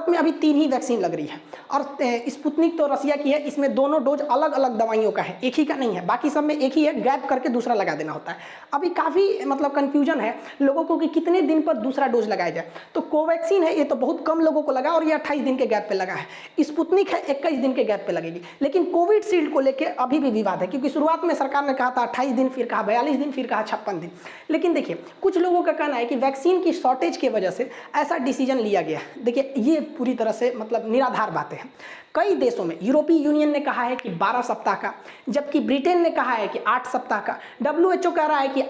भारत में अभी 3 ही वैक्सीन लग रही है और स्पुतनिक तो रसिया की है, इसमें दोनों डोज अलग अलग दवाइयों का है, एक ही का नहीं है। बाकी सब में एक ही है, गैप करके दूसरा लगा देना होता है। अभी काफ़ी मतलब कन्फ्यूजन है लोगों को कि कितने दिन पर दूसरा डोज लगाया जाए। तो कोवैक्सीन है, ये तो बहुत कम लोगों को लगा और ये 28 दिन के गैप पे लगा है। स्पुतनिक है 21 दिन के गैप पे लगेगी। लेकिन कोविशील्ड को लेकर अभी भी विवाद है, क्योंकि शुरुआत में सरकार ने कहा था 28 दिन, फिर कहा 42 दिन, फिर कहा 56 दिन। लेकिन देखिए कुछ लोगों का कहना है कि वैक्सीन की शॉर्टेज की वजह से ऐसा डिसीजन लिया गया है। देखिए ये पूरी तरह से मतलब निराधार बातें हैं। कई देशों में यूरोपीय यूनियन ने कहा है कि 12 सप्ताह का, जबकि ब्रिटेन ने कहा है कि 8 सप्ताह का। WHO कह रहा है कि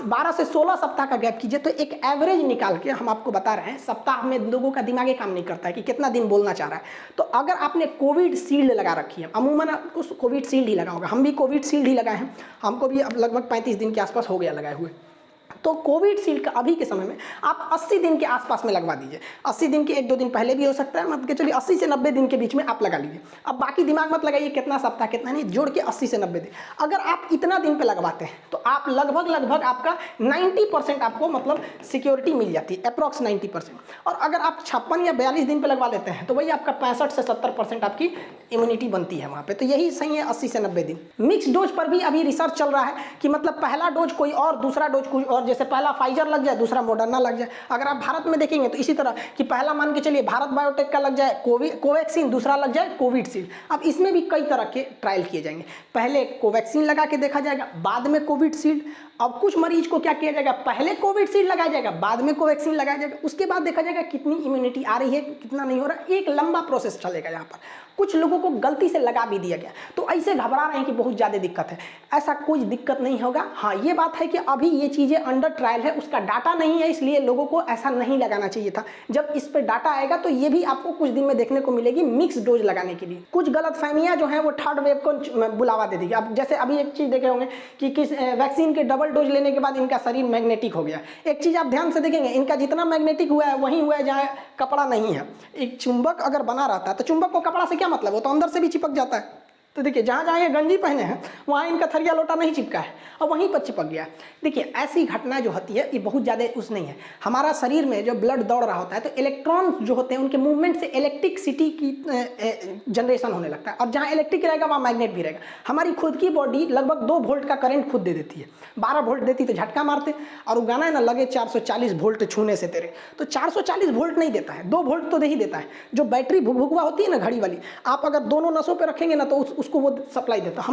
12 से 16 सप्ताह का गैप कीजिए। तो एक एवरेज निकाल के हम आपको बता रहे हैं, सप्ताह में लोगों का दिमाग काम नहीं करता है कि कितना दिन बोलना चाह रहा है। तो अगर आपने कोविशील्ड लगा रखी है, अमूमन आपको कोविशील्ड ही लगा होगा, हम भी कोविशील्ड ही लगाए हैं, हमको भी अब लगभग 35 दिन के आसपास हो गया लगाए हुए। तो कोविशील्ड का अभी के समय में आप 80 दिन के आसपास में लगवा दीजिए। 80 दिन के 1-2 दिन पहले भी हो सकता है, मतलब कि चलिए 80 से 90 दिन के बीच में आप लगा लीजिए। अब बाकी दिमाग मत लगाइए कितना सप्ताह कितना नहीं, जोड़ के 80 से 90 दिन। अगर आप इतना दिन पे लगवाते हैं तो आप लगभग आपका 90% आपको मतलब सिक्योरिटी मिल जाती है, अप्रॉक्स 90%। और अगर आप 56 या 42 दिन पे लगवा लेते हैं तो वही आपका 65 से 70% आपकी इम्यूनिटी बनती है वहाँ पे। तो यही सही है 80 से 90 दिन। मिक्स डोज पर भी अभी रिसर्च चल रहा है कि मतलब पहला डोज कोई और, दूसरा डोज कोई और, जैसे पहला फाइजर लग जाए, दूसरा मॉडर्ना लग जाए। अगर आप भारत में देखेंगे तो इसी तरह कि पहला मान के चलिए भारत बायोटेक का लग जाए कोवैक्सीन, दूसरा लग जाए कोविशील्ड। अब इसमें भी कई तरह के ट्रायल किए जाएंगे। पहले कोवैक्सीन लगा के देखा जाएगा, बाद में कोविशील्ड। अब कुछ मरीज को क्या किया जाएगा, पहले कोविशील्ड लगाया जाएगा, बाद में कोवैक्सीन लगाया जाएगा। उसके बाद देखा जाएगा कितनी इम्यूनिटी आ रही है, कितना नहीं हो रहा। एक लंबा प्रोसेस चलेगा यहाँ पर। कुछ लोगों को गलती से लगा भी दिया गया तो ऐसे घबरा रहे हैं कि बहुत ज़्यादा दिक्कत है। ऐसा कोई दिक्कत नहीं होगा। हाँ ये बात है कि अभी ये चीज़ें अंडर ट्रायल है, उसका डाटा नहीं है, इसलिए लोगों को ऐसा नहीं लगाना चाहिए था। जब इस पर डाटा आएगा तो ये भी आपको कुछ दिन में देखने को मिलेगी मिक्स डोज लगाने के लिए। कुछ गलतफहमियां जो है वो थर्ड वेव को बुलावा दे देगी। अब जैसे अभी एक चीज़ देखे होंगे कि किस वैक्सीन के डबल डोज लेने के बाद इनका शरीर मैग्नेटिक हो गया। एक चीज़ आप ध्यान से देखेंगे, इनका जितना मैग्नेटिक हुआ है वही हुआ है जहाँ कपड़ा नहीं है। एक चुंबक अगर बना रहता है तो चुंबक को कपड़ा से क्या मतलब, वो तो अंदर से भी चिपक जाता है। तो देखिए जहाँ जहाँ ये गंजी पहने हैं वहाँ इनका थरिया लोटा नहीं चिपका है और वहीं पर चिपक गया। देखिए ऐसी घटना जो होती है ये बहुत ज़्यादा उस नहीं है। हमारा शरीर में जो ब्लड दौड़ रहा होता है तो इलेक्ट्रॉन जो होते हैं उनके मूवमेंट से इलेक्ट्रिसिटी की जनरेशन होने लगता है और जहाँ इलेक्ट्रिक रहेगा वहाँ मैग्नेट भी रहेगा। हमारी खुद की बॉडी लगभग 2 वोल्ट का करंट खुद दे देती है। 12 वोल्ट देती तो झटका मारते, और वो गाना है ना, लगे 440 वोल्ट छूने से तेरे, तो 440 वोल्ट नहीं देता है, 2 वोल्ट तो दे ही देता है। जो बैटरी भुकभुकवा होती है ना घड़ी वाली, आप अगर दोनों नसों पर रखेंगे ना तो उसको वो सप्लाई देता है।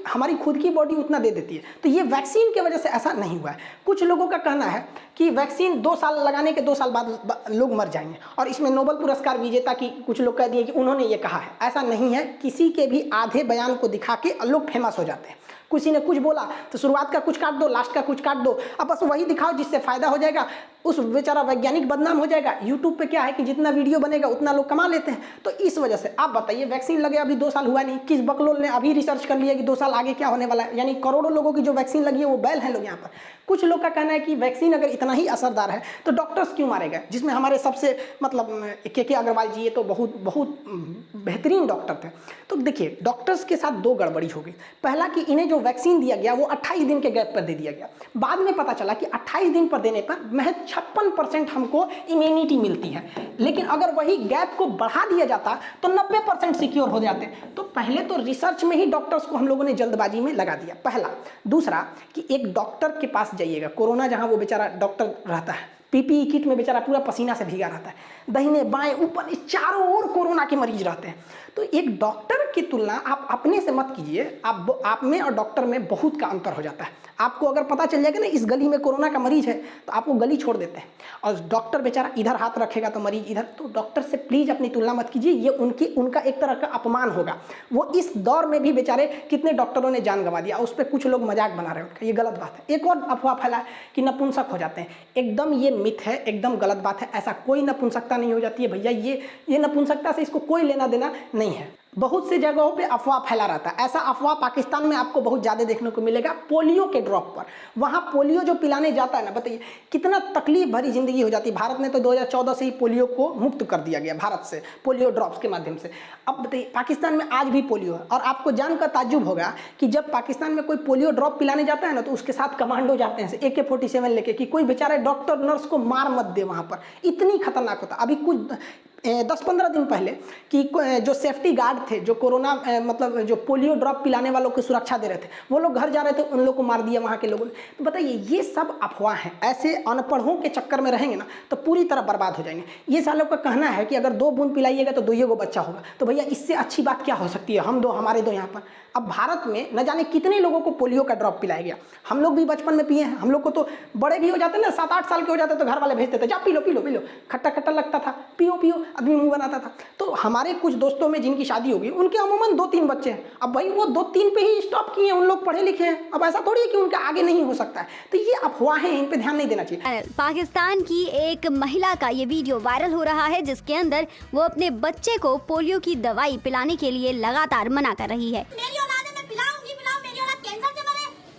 हमारी खुद की बॉडी उतना दे देती है। तो ये वैक्सीन की वजह से ऐसा नहीं हुआ है। कुछ लोगों का कहना है कि वैक्सीन 2 साल लगाने के 2 साल बाद लोग मर जाएंगे, और इसमें नोबेल पुरस्कार विजेता की कुछ लोग कह दिए कि उन्होंने ये कहा है। ऐसा नहीं है, किसी के भी आधे बयान को दिखा के लोग फेमस हो जाते हैं। किसी ने कुछ बोला तो शुरुआत का कुछ काट दो, लास्ट का कुछ काट दो, अब बस वही दिखाओ जिससे फायदा हो जाएगा। उस बेचारा वैज्ञानिक बदनाम हो जाएगा। यूट्यूब पे क्या है कि जितना वीडियो बनेगा उतना लोग कमा लेते हैं। तो इस वजह से आप बताइए, वैक्सीन लगे अभी 2 साल हुआ नहीं, किस बकलोल ने अभी रिसर्च कर लिया कि 2 साल आगे क्या होने वाला है। यानी करोड़ों लोगों की जो वैक्सीन लगी है वो बैल हैं लोग यहाँ पर। कुछ लोग का कहना है कि वैक्सीन अगर इतना ही असरदार है तो डॉक्टर्स क्यों मारे गए, जिसमें हमारे सबसे मतलब के अग्रवाल जी ये तो बहुत बेहतरीन डॉक्टर थे। तो देखिए डॉक्टर्स के साथ 2 गड़बड़ी हो गई। पहला कि इन्हें जो वैक्सीन दिया गया वो 28 दिन के गैप पर दे दिया गया। बाद में पता चला कि 28 दिन पर देने पर महज 56% हमको इम्यूनिटी मिलती है, लेकिन अगर वही गैप को बढ़ा दिया जाता तो 90% सिक्योर हो जाते। तो पहले तो रिसर्च में ही डॉक्टर्स को हम लोगों ने जल्दबाजी में लगा दिया, पहला। दूसरा कि एक डॉक्टर के पास जाइएगा, कोरोना जहां वो बेचारा डॉक्टर रहता है, पीपीई किट में बेचारा पूरा पसीना से भीगा रहता है, दाहिने बाएं ऊपर चारों ओर कोरोना के मरीज रहते हैं। तो एक डॉक्टर की तुलना आप अपने से मत कीजिए, आप में और डॉक्टर में बहुत का अंतर हो जाता है। आपको अगर पता चल जाएगा ना इस गली में कोरोना का मरीज है तो आप वो गली छोड़ देते हैं, और डॉक्टर बेचारा इधर हाथ रखेगा तो मरीज इधर। तो डॉक्टर से प्लीज अपनी तुलना मत कीजिए, ये उनका एक तरह का अपमान होगा। वो इस दौर में भी बेचारे कितने डॉक्टरों ने जान गंवा दिया, उस पर कुछ लोग मजाक बना रहे हैं उनका, ये गलत बात है। एक और अफवाह फैला है कि नपुंसक हो जाते हैं, एकदम ये मिथ है, एकदम गलत बात है। ऐसा कोई नपुंसकता नहीं हो जाती है भैया, ये नपुंसकता से इसको कोई लेना देना नहीं है। बहुत सी जगहों पे अफवाह फैला रहता है। ऐसा अफवाह पाकिस्तान में आपको बहुत ज़्यादा देखने को मिलेगा पोलियो के ड्रॉप पर। वहाँ पोलियो जो पिलाने जाता है ना, बताइए कितना तकलीफ भरी जिंदगी हो जाती है। भारत में तो 2014 से ही पोलियो को मुक्त कर दिया गया, भारत से पोलियो ड्रॉप्स के माध्यम से। अब बताइए पाकिस्तान में आज भी पोलियो है, और आपको जानकर ताज्जुब होगा कि जब पाकिस्तान में कोई पोलियो ड्रॉप पिलाने जाता है ना तो उसके साथ कमांडो जाते हैं AK-47 लेके, कि कोई बेचारे डॉक्टर नर्स को मार मत दे। वहाँ पर इतनी खतरनाक होता। अभी कुछ 10-15 दिन पहले कि जो सेफ्टी गार्ड थे, जो कोरोना मतलब जो पोलियो ड्रॉप पिलाने वालों को सुरक्षा दे रहे थे, वो लोग घर जा रहे थे, उन लोग को मार दिया वहाँ के लोगों ने। तो बताइए, ये सब अफवाह हैं। ऐसे अनपढ़ों के चक्कर में रहेंगे ना तो पूरी तरह बर्बाद हो जाएंगे। ये सालों का कहना है कि अगर 2 बूंद पिलाइएगा तो 2 को बच्चा होगा। तो भैया इससे अच्छी बात क्या हो सकती है? हम दो, हमारे दो यहाँ पर। अब भारत में न जाने कितने लोगों को पोलियो का ड्रॉप पिलाया गया। हम लोग भी बचपन में पिए हैं। हम लोग को तो बड़े भी हो जाते ना, 7-8 साल के हो जाते तो घर वाले भेजते थे, जा P low P low P low, खट्टा खट्टा लगता था, पियो पियो, आदमी मुंह बनाता था। तो हमारे कुछ दोस्तों में जिनकी शादी होगी, उनके अमूमन 2-3 बच्चे हैं। अब भाई वो 2-3 पे ही स्टॉप किए हैं, उन लोग पढ़े लिखे हैं। अब ऐसा थोड़ी है कि उनका आगे नहीं हो सकता है। तो ये अफवाहें, इन पे ध्यान नहीं देना चाहिए। पाकिस्तान की एक महिला का ये वीडियो वायरल हो रहा है, जिसके अंदर वो अपने बच्चे को पोलियो की दवाई पिलाने के लिए लगातार मना कर रही है।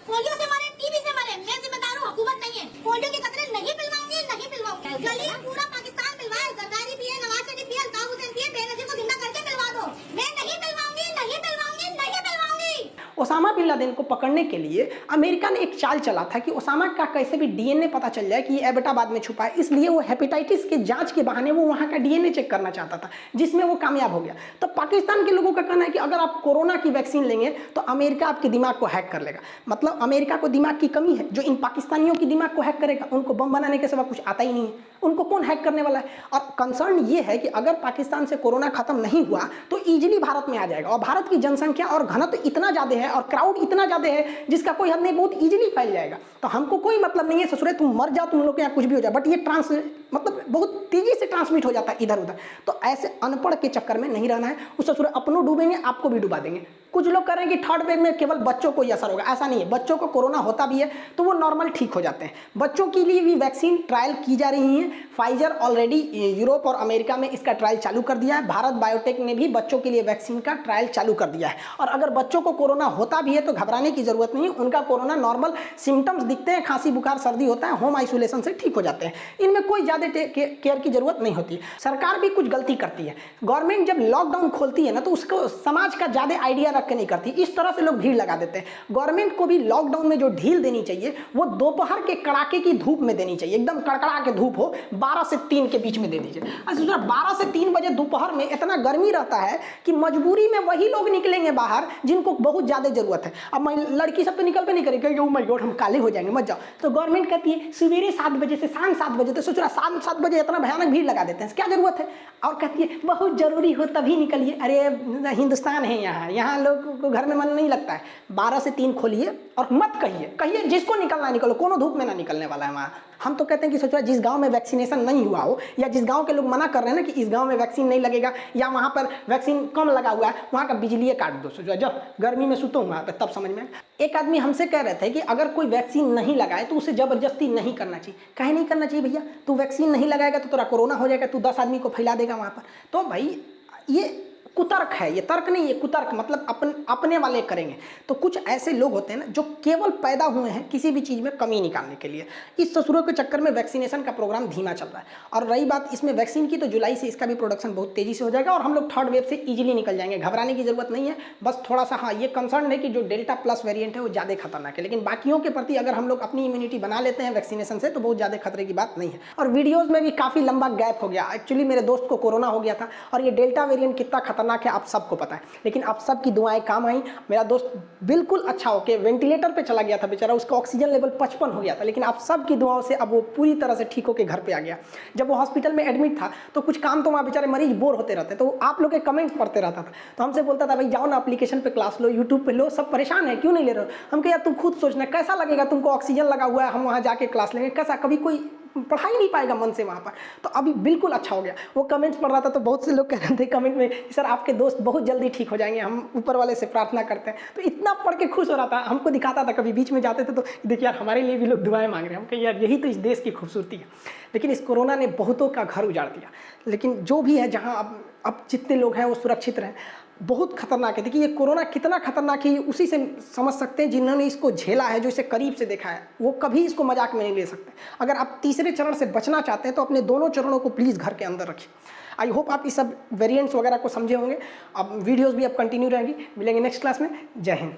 पोलियो से मरे, टीबी से मरे, मैं जिम्मेदार हूँ, हुकूमत नहीं है। पोलियो के कतरे नहीं पिलवाऊंगी, नहीं पिलवाऊंगी। चलिए पूरा पाकिस्तान पिलवाए, जरदारी पिए, नवाज शरीफ पिए, अल्ताफ हुसैन पिए, बेनजीर को जिंदा करके पिलवा दो। मैं नहीं पिलवाऊंगी, नहीं पिलवाऊंगी, नहीं पिलवाऊंगी। ओसामा बिन लादेन को पकड़ने के लिए अमेरिका ने एक चाल चला था कि ओसामा का कैसे भी डीएनए पता चल जाए कि ये एबटाबाद में छुपा है। इसलिए वो हेपेटाइटिस के जांच के बहाने वो वहाँ का डीएनए चेक करना चाहता था, जिसमें वो कामयाब हो गया। तो पाकिस्तान के लोगों का कहना है कि अगर आप कोरोना की वैक्सीन लेंगे तो अमेरिका आपके दिमाग को हैक कर लेगा। मतलब अमेरिका को दिमाग की कमी है, जो इन पाकिस्तानियों की दिमाग को हैक करेगा। उनको बम बनाने के सिवा कुछ आता ही नहीं है, उनको कौन हैक करने वाला है। और कंसर्न ये है कि अगर पाकिस्तान से कोरोना खत्म नहीं हुआ तो ईजिली भारत में आ जाएगा। और भारत की जनसंख्या और घनत्व इतना ज़्यादा है और क्राउड इतना ज़्यादा है जिसका कोई हद नहीं, बहुत ईजिली फैल जाएगा। तो हमको कोई मतलब नहीं है ससुरे तुम मर जाओ, तुम लोग के यहाँ कुछ भी हो जाए, बट ये मतलब बहुत तेजी से ट्रांसमिट हो जाता है इधर उधर। तो ऐसे अनपढ़ के चक्कर में नहीं रहना है। उस ससुरे अपनों डूबेंगे, आपको भी डुबा देंगे। कुछ लोग कह रहे हैं कि 3rd वेव में केवल बच्चों को ही असर होगा। ऐसा नहीं है, बच्चों को कोरोना होता भी है तो वो नॉर्मल ठीक हो जाते हैं। बच्चों के लिए भी वैक्सीन ट्रायल की जा रही है। फाइजर ऑलरेडी यूरोप और अमेरिका में इसका ट्रायल चालू कर दिया है। भारत बायोटेक ने भी बच्चों के लिए वैक्सीन का ट्रायल चालू कर दिया है। और अगर बच्चों को कोरोना होता भी है तो घबराने की जरूरत नहीं है। उनका कोरोना नॉर्मल सिम्टम्स दिखते हैं, खांसी बुखार सर्दी होता है, होम आइसोलेशन से ठीक हो जाते हैं। इनमें कोई ज़्यादा केयर की जरूरत नहीं होती। सरकार भी कुछ गलती करती है। गवर्नमेंट जब लॉकडाउन खोलती है ना तो उसको समाज का ज़्यादा आइडिया रख के नहीं करती। इस तरह से लोग भीड़ लगा देते हैं। गवर्नमेंट को भी लॉकडाउन में जो ढील देनी चाहिए वो दोपहर के कड़ाके की धूप में देनी चाहिए। एकदम कड़कड़ा के धूप हो, 12 से 3 के बीच में दे दीजिए। अच्छा, 12 से 3 बजे दोपहर में इतना गर्मी रहता है कि मजबूरी में वही लोग निकलेंगे बाहर जिनको बहुत ज़्यादा जरूरत है। अब लड़की सब तो निकल पे नहीं करेगी, ओ माय गॉड हम काले हो जाएंगे, मत जाओ। तो गवर्नमेंट कहती है सवेरे 7 बजे से शाम 7 बजे, तो सोच रहा 7 बजे इतना भयानक भीड़ लगा देते हैं, क्या जरूरत है। और कहती है बहुत जरूरी हो तभी निकलिए। अरे हिंदुस्तान है, यहाँ लोग को घर में मन नहीं लगता है। 12 से 3 खोलिए और मत कहिए जिसको निकलना निकलो, कोनो धूप में ना निकलने वाला है वहाँ। हम तो कहते हैं कि सोचो जिस गांव में वैक्सीनेशन नहीं हुआ हो, या जिस गांव के लोग मना कर रहे हैं ना कि इस गांव में वैक्सीन नहीं लगेगा या वहाँ पर वैक्सीन कम लगा हुआ है, वहाँ का बिजली काट दो। सोचो जब गर्मी में सुतो वहाँ पर, तब समझ में। एक आदमी हमसे कह रहे थे कि अगर कोई वैक्सीन नहीं लगाए तो उसे जबरदस्ती नहीं करना चाहिए। काहे नहीं करना चाहिए भैया? तू वैक्सीन नहीं लगाएगा तो तेरा कोरोना हो जाएगा, तू 10 आदमी को फैला देगा वहाँ पर। तो भाई ये कुतर्क है, ये तर्क नहीं, ये कुतर्क, मतलब अपने वाले करेंगे। तो कुछ ऐसे लोग होते हैं ना जो केवल पैदा हुए हैं किसी भी चीज़ में कमी निकालने के लिए। इस ससुरों के चक्कर में वैक्सीनेशन का प्रोग्राम धीमा चल रहा है। और रही बात इसमें वैक्सीन की, तो जुलाई से इसका भी प्रोडक्शन बहुत तेज़ी से हो जाएगा और हम लोग 3rd वेव से ईजिली निकल जाएंगे। घबराने की जरूरत नहीं है। बस थोड़ा सा हाँ ये कंसर्न है कि जो डेल्टा प्लस वेरिएंट है वो ज़्यादा खतरनाक है, लेकिन बाकियों के प्रति अगर हम लोग अपनी इम्यूनिटी बना लेते हैं वैक्सीनेशन से तो बहुत ज़्यादा खतरे की बात नहीं है। और वीडियोज़ में भी काफ़ी लंबा गैप हो गया। एक्चुअली मेरे दोस्त को कोरोना हो गया था और ये डेल्टा वेरिएंट कितना खतरनाक है आप सबको पता है, लेकिन आप सबकी दुआएं काम आई। मेरा दोस्त बिल्कुल अच्छा होके वेंटिलेटर पे चला गया था बेचारा, उसका ऑक्सीजन लेवल 55 हो गया था, लेकिन आप सबकी दुआओं से अब वो पूरी तरह से ठीक होके घर पे आ गया। जब वो हॉस्पिटल में एडमिट था तो कुछ काम तो वहाँ बेचारे मरीज बोर होते रहते, तो आप लोग के कमेंट्स पढ़ते रहता था। तो हमसे बोलता था भाई जाओ ना एप्लीकेशन पे क्लास लो, यूट्यूब पे लो, सब परेशान है क्यों नहीं ले रहे हो। हम कहे यार तुम खुद सोचना कैसा लगेगा, तुमको ऑक्सीजन लगा हुआ है, हम वहाँ जाके क्लास लेंगे, कैसा, कभी कोई पढ़ा ही नहीं पाएगा मन से वहाँ पर। तो अभी बिल्कुल अच्छा हो गया। वो कमेंट्स पढ़ रहा था तो बहुत से लोग कह रहे थे कमेंट में सर आपके दोस्त बहुत जल्दी ठीक हो जाएंगे, हम ऊपर वाले से प्रार्थना करते हैं। तो इतना पढ़ के खुश हो रहा था, हमको दिखाता था, कभी बीच में जाते थे तो देखिए यार हमारे लिए भी लोग दुआएं मांग रहे हैं। हम कहिए यार यही तो इस देश की खूबसूरती है। लेकिन इस कोरोना ने बहुतों का घर उजाड़ दिया, लेकिन जो भी है जहाँ अब जितने लोग हैं वो सुरक्षित रहें। बहुत खतरनाक है। देखिए ये कोरोना कितना खतरनाक है उसी से समझ सकते हैं जिन्होंने इसको झेला है, जो इसे करीब से देखा है, वो कभी इसको मजाक में नहीं ले सकते। अगर आप तीसरे चरण से बचना चाहते हैं तो अपने दोनों चरणों को प्लीज़ घर के अंदर रखिए। आई होप आप इस सब वेरिएंट्स वगैरह को समझे होंगे। अब वीडियोस भी अब कंटिन्यू रहेंगी। मिलेंगे नेक्स्ट क्लास में। जय हिंद।